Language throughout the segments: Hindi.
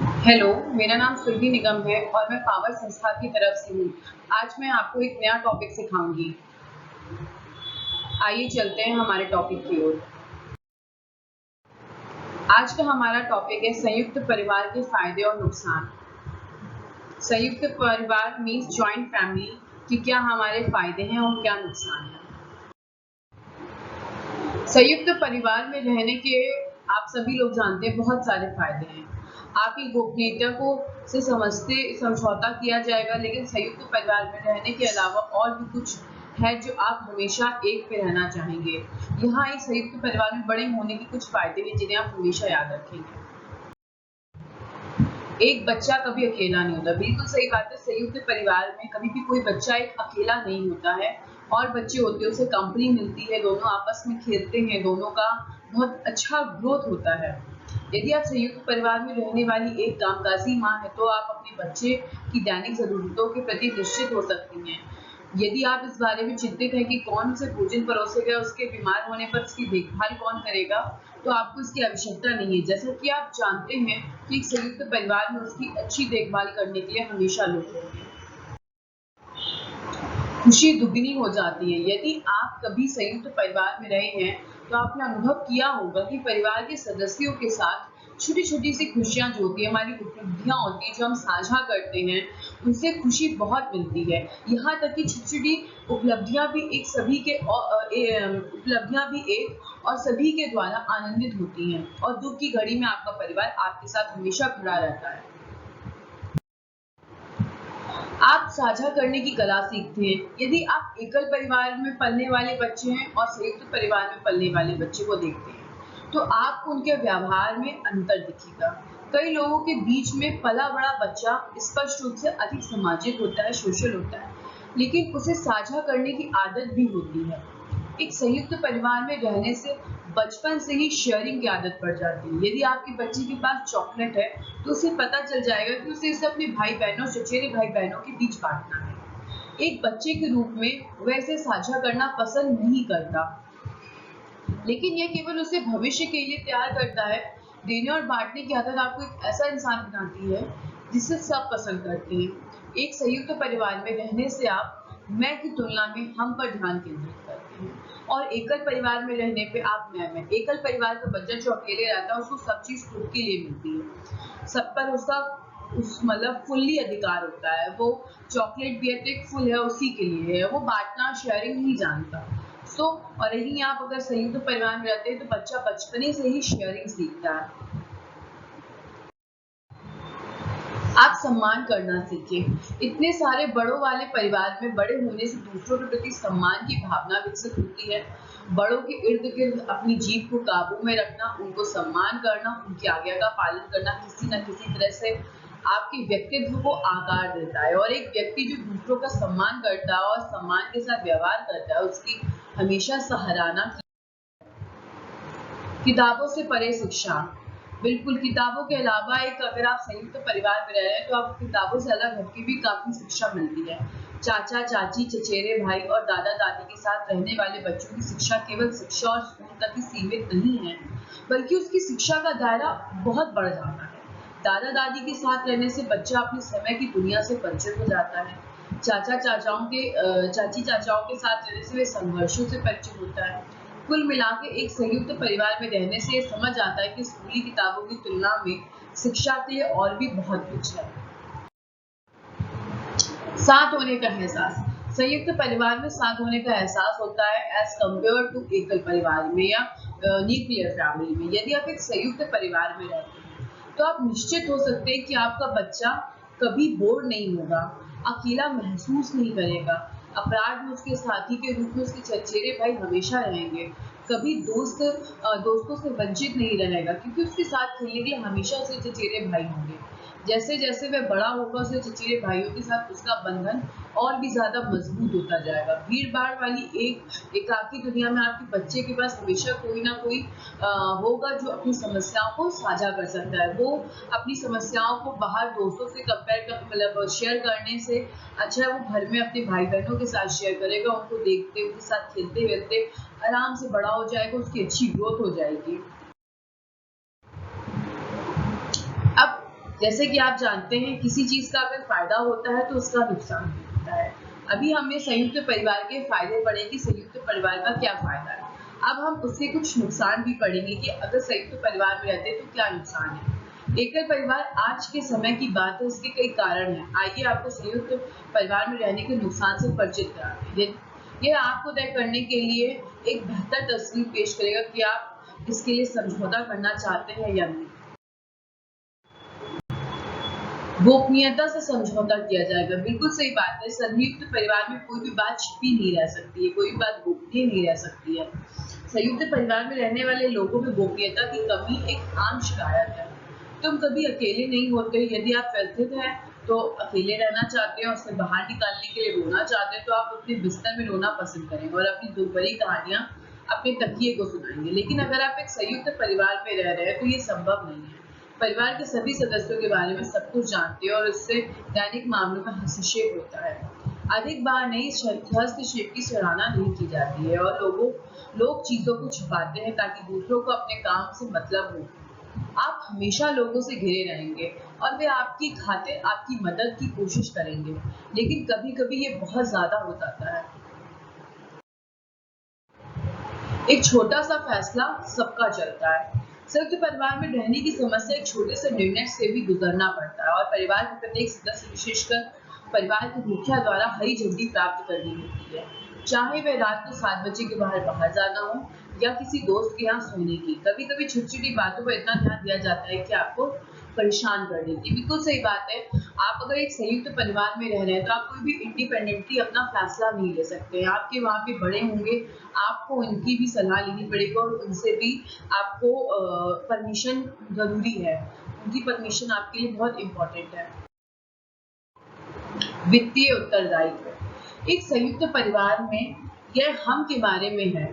हेलो, मेरा नाम सुरभि निगम है और मैं पावर संस्था की तरफ से हूँ। आज मैं आपको एक नया टॉपिक सिखाऊंगी। आइए चलते हैं हमारे टॉपिक की ओर। आज का हमारा टॉपिक है संयुक्त परिवार के फायदे और नुकसान। संयुक्त परिवार मीन्स जॉइंट फैमिली कि क्या हमारे फायदे हैं और क्या नुकसान है। संयुक्त परिवार में रहने के आप सभी लोग जानते हैं बहुत सारे फायदे हैं। आपकी गोपनीयता को से समझौता किया जाएगा, लेकिन संयुक्त परिवार में रहने के अलावा और भी कुछ है जो आप हमेशा एक पे रहना चाहेंगे। यहाँ एक संयुक्त परिवार में बड़े होने के कुछ फायदे हैं जिन्हें आप हमेशा याद रखेंगे। एक बच्चा कभी अकेला नहीं होता। बिल्कुल सही बात है। संयुक्त परिवार में कभी भी कोई बच्चा एक अकेला नहीं होता है। और बच्चे होते हैं, उसे कंपनी मिलती है, दोनों आपस में खेलते हैं, दोनों का बहुत अच्छा ग्रोथ होता है। यदि आप संयुक्त परिवार में रहने वाली एक कामकाजी माँ है तो आप अपने बच्चे की दैनिक जरूरतों के प्रति निश्चित हो सकती हैं। यदि आप इस बारे में चिंतित हैं कि कौन उसे भोजन परोसेगा, उसके बीमार होने पर उसकी देखभाल कौन करेगा, तो आपको इसकी आवश्यकता नहीं है। जैसा कि आप जानते हैं कि एक संयुक्त परिवार में उसकी अच्छी देखभाल करने के लिए हमेशा लोग होते हैं। खुशी दुगनी हो जाती है। यदि आप कभी संयुक्त परिवार में रहे हैं तो आपने अनुभव किया होगा कि परिवार के सदस्यों के साथ छोटी छोटी सी खुशियां जो होती है, हमारी उपलब्धियां होती है जो हम साझा करते हैं, उनसे खुशी बहुत मिलती है। यहाँ तक कि छोटी छोटी उपलब्धियां भी एक सभी के उपलब्धियां भी एक और सभी के द्वारा आनंदित होती हैं, और दुख की घड़ी में आपका परिवार आपके साथ हमेशा खड़ा रहता है। आप साझा करने की कला सीखते हैं। यदि आप एकल परिवार में पलने वाले बच्चे हैं और संयुक्त परिवार में पलने वाले बच्चे को देखते हैं तो आपको उनके व्यवहार में अंतर दिखेगा। कई लोगों के बीच में पला बड़ा बच्चा स्पष्ट रूप से अधिक सामाजिक होता है, सोशल होता है, लेकिन उसे साझा करने की आदत भी होती है। एक संयुक्त परिवार में रहने से बचपन से ही शेयरिंग की आदत पड़ जाती है। यदि आपके बच्चे के पास चॉकलेट है तो उसे पता चल जाएगा कि उसे इसे अपने भाई बहनों, चचेरे भाई बहनों के बीच बांटना है। एक बच्चे के रूप में वह इसे साझा करना पसंद नहीं करता, लेकिन यह केवल उसे भविष्य के लिए तैयार करता है। देने और बांटने की आदत आपको एक ऐसा इंसान बनाती है जिसे सब पसंद करते हैं। एक संयुक्त परिवार में रहने से आप मैं की तुलना में हम पर ध्यान केंद्रित करते हैं, और एकल परिवार में रहने पे आप मैं एकल परिवार का बच्चा जो अकेले रहता है उसको सब चीज खुद के लिए मिलती है, सब पर उसका उस मतलब फुल्ली अधिकार होता है। वो चॉकलेट भी है तो एक फुल है उसी के लिए है, वो बांटना शेयरिंग नहीं जानता। और यही आप अगर संयुक्त परिवार में रहते हैं तो बच्चा बचपने से ही शेयरिंग सीखता है। आप सम्मान करना सीखें। इतने सारे बड़ों वाले परिवार में बड़े होने से दूसरों के प्रति सम्मान की भावना विकसित होती है। बड़ों के इर्द गिर्द अपनी जीभ को काबू में रखना, उनको सम्मान करना, उनकी आज्ञा का पालन करना किसी न किसी तरह से आपके व्यक्तित्व को आकार देता है। और एक व्यक्ति जो दूसरों का सम्मान करता है और सम्मान के साथ व्यवहार करता है उसकी हमेशा सराहना। किताबों से परे शिक्षा। बिल्कुल, किताबों के अलावा एक अगर आप संयुक्त परिवार में रह रहे हैं तो आपको किताबों से अलग हटके भी काफी शिक्षा मिलती है। चाचा चाची, चचेरे भाई और दादा दादी के साथ रहने वाले बच्चों की शिक्षा केवल शिक्षा और स्कूल तक ही सीमित नहीं है, बल्कि उसकी शिक्षा का दायरा बहुत बढ़ जाता है। दादा दादी के साथ रहने से बच्चा अपने समय की दुनिया से परिचित हो जाता है। चाची चाचाओं के साथ रहने से वे संघर्षों से परिचित होता है। कुल मिला के एक संयुक्त परिवार में रहने से समझ आता है कि स्कूली किताबों की तुलना में शिक्षा के लिए और भी बहुत कुछ है। साथ होने का एहसास। संयुक्त परिवार में साथ होने का एहसास होता है एज कम्पेयर टू एकल परिवार में या न्यूक्लियर फैमिली में। यदि आप एक संयुक्त परिवार में रहते हैं तो आप निश्चित हो सकते हैं कि आपका बच्चा कभी बोर नहीं होगा, अकेला महसूस नहीं करेगा, अपराध में उसके साथी के रूप में उसके चचेरे भाई हमेशा रहेंगे, कभी दोस्तों से वंचित नहीं रहेगा क्योंकि उसके साथ खेलने के लिए हमेशा उसके चचेरे भाई होंगे। जैसे जैसे वह बड़ा होगा उसके चचेरे भाइयों के साथ उसका बंधन और भी ज्यादा मजबूत होता जाएगा। भीड़ भाड़ वाली एक एकाकी दुनिया में आपके बच्चे के पास हमेशा कोई ना कोई होगा जो अपनी समस्याओं को साझा कर सकता है। वो अपनी समस्याओं को बाहर दोस्तों से मतलब शेयर करने से अच्छा वो घर में अपने भाई बहनों के साथ शेयर करेगा, उनको देखते उनके साथ खेलते खेलते आराम से बड़ा हो जाएगा, उसकी अच्छी ग्रोथ हो जाएगी। अब जैसे कि आप जानते हैं किसी चीज का अगर फायदा होता है तो उसका नुकसान भी होता है। अभी हमने संयुक्त परिवार के फायदे पढ़े कि संयुक्त परिवार का क्या फायदा है। अब हम उससे कुछ नुकसान भी पढ़ेंगे कि अगर संयुक्त परिवार में रहते तो क्या नुकसान है। एकल परिवार आज के समय की बात है, इसके कई कारण हैं। आइए आपको संयुक्त परिवार में रहने के नुकसान से परिचित कराते हैं। ये आपको तय करने के लिए एक बेहतर तस्वीर पेश करेगा कि आप इसके लिए समझौता करना चाहते हैं या नहीं। गोपनीयता से समझौता किया जाएगा, बिल्कुल सही बात है। संयुक्त परिवार में कोई भी बात छिपी नहीं रह सकती है, कोई भी बात गोपनीय नहीं रह सकती है। संयुक्त परिवार में रहने वाले लोगों में गोपनीयता की कमी एक आम शिकायत है। तुम कभी अकेले नहीं होते। यदि आप व्यथित हैं तो अकेले रहना चाहते हैं, उससे बाहर निकालने के लिए रोना चाहते हैं, तो आप अपने बिस्तर में रोना पसंद करेंगे और अपनी दुख भरी कहानियां अपने तकिए को सुनाएंगे। लेकिन अगर आप एक संयुक्त परिवार में रह रहे हैं तो ये संभव नहीं है। परिवार के सभी सदस्यों के बारे में सब कुछ जानते हैं और इससे दैनिक मामलों में हस्तक्षेप होता है। अधिक बार नई हस्तक्षेप की सराहना नहीं की जाती है और लोग चीजों को छुपाते हैं ताकि दूसरों को अपने काम से मतलब हो। आप हमेशा लोगों से घिरे रहेंगे और वे आपकी खातिर आपकी मदद की कोशिश करेंगे, लेकिन कभी-कभी ये बहुत ज्यादा हो जाता है। एक छोटा सा फैसला सबका चलता है। संयुक्त परिवार में रहने की समस्या एक छोटे से निर्णय से भी गुजरना पड़ता है और परिवार के प्रत्येक सदस्य, विशेषकर परिवार के मुखिया द्वारा हरी झंडी प्राप्त करनी होती है। चाहे वह रात को 7 बजे के बाहर जाना हो या किसी दोस्त के यहाँ सोने की। कभी कभी छोटी छोटी बातों पर इतना ध्यान दिया जाता है कि आपको परेशान कर देती। बिल्कुल सही बात है। आप अगर एक संयुक्त परिवार में रह रहे हैं तो आप कोई भी इंडिपेंडेंटली अपना फैसला नहीं ले सकते। आपके वहाँ पे बड़े होंगे, आपको उनकी भी सलाह लेनी पड़ेगी और उनसे भी आपको परमिशन जरूरी है। उनकी परमिशन आपके लिए बहुत इंपॉर्टेंट है। वित्तीय उत्तरदायित्व एक संयुक्त परिवार में यह हम के बारे में है।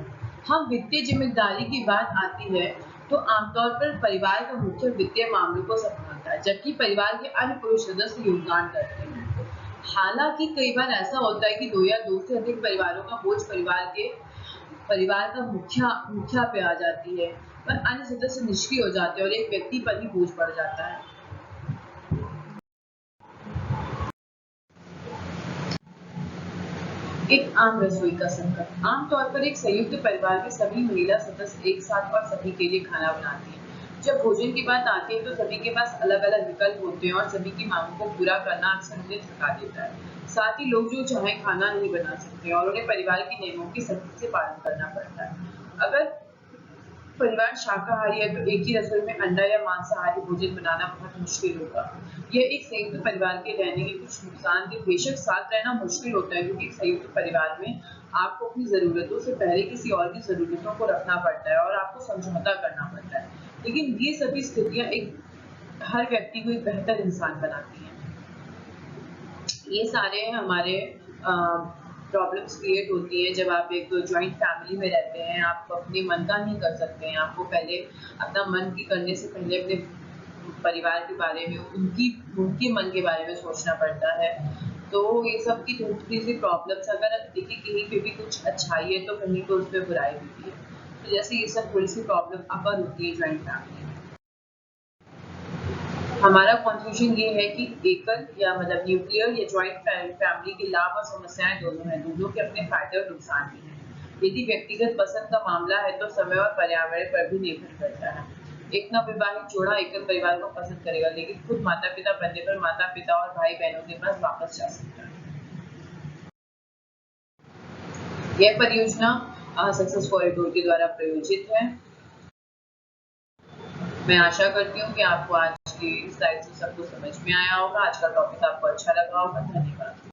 हम वित्तीय जिम्मेदारी की बात आती है तो आमतौर पर परिवार का मुख्य वित्तीय मामलों को संभालता है, जबकि परिवार के अन्य पुरुष सदस्य योगदान करते हैं। हालांकि कई बार ऐसा होता है कि 2 या 2 से अधिक परिवारों का बोझ परिवार का मुखिया पे आ जाती है, पर अन्य सदस्य निष्क्रिय हो जाते हैं और एक व्यक्ति पर ही बोझ पड़ जाता है। एक आम रसोई का संकट आमतौर पर एक संयुक्त परिवार में सभी महिला सदस्य एक साथ और सभी के लिए खाना बनाती हैं। जब भोजन की बात आती है तो सभी के पास अलग अलग विकल्प होते हैं और सभी की मांगों को पूरा करना अक्सर उन्हें थका देता है। साथ ही लोग जो चाहे खाना नहीं बना सकते और उन्हें परिवार के नियमों की सख्ती से पालन करना पड़ता है। अगर परिवार शाकाहारी है तो एक ही रसोई में अंडा या मांसाहारी भोजन बनाना बहुत मुश्किल होगा। यह एक संयुक्त परिवार के रहने के कुछ नुकसान थे। बेशक साथ रहना मुश्किल होता है क्योंकि एक संयुक्त परिवार में आपको अपनी जरूरतों से पहले किसी और की जरूरतों को रखना पड़ता है और आपको समझौता करना पड़ता है। लेकिन ये सभी स्थितियां एक हर व्यक्ति को एक बेहतर इंसान बनाती हैं। ये सारे हमारे प्रॉब्लम्स क्रिएट होती हैं जब आप एक जॉइंट फैमिली में रहते हैं। आप अपने मन का नहीं कर सकते हैं। आपको पहले अपना मन की करने से पहले अपने परिवार के बारे में उनके मन के बारे में सोचना पड़ता है। तो ये सब की थोड़ी सी प्रॉब्लम्स अगर देखिए कहीं पे भी कुछ अच्छाई है तो कहीं तो उसमें बुराई भी है। तो जैसे ये सब थोड़ी सी प्रॉब्लम अपर होती है जॉइंट फैमिली में। हमारा कंक्लूजन ये है कि एकल या मतलब न्यूक्लियर या जॉइंट फैमिली के लाभ और समस्याएं दोनों हैं। दोनों के अपने फायदे और नुकसान भी हैं। यदि व्यक्तिगत पसंद का मामला है तो समय और पर्यावरण पर भी निर्भर करता है। एक नवविवाहित जोड़ा एकल परिवार को पसंद करेगा, लेकिन खुद माता पिता बनने पर माता पिता और भाई बहनों के पास वापस जा सकता है। यह परियोजना सक्सेस कॉरिडोर के द्वारा प्रायोजित है। मैं आशा करती हूँ कि आपको आज की स्लाइड से सब कुछ समझ में आया होगा। आज का टॉपिक आपको अच्छा लगा होगा। धन्यवाद।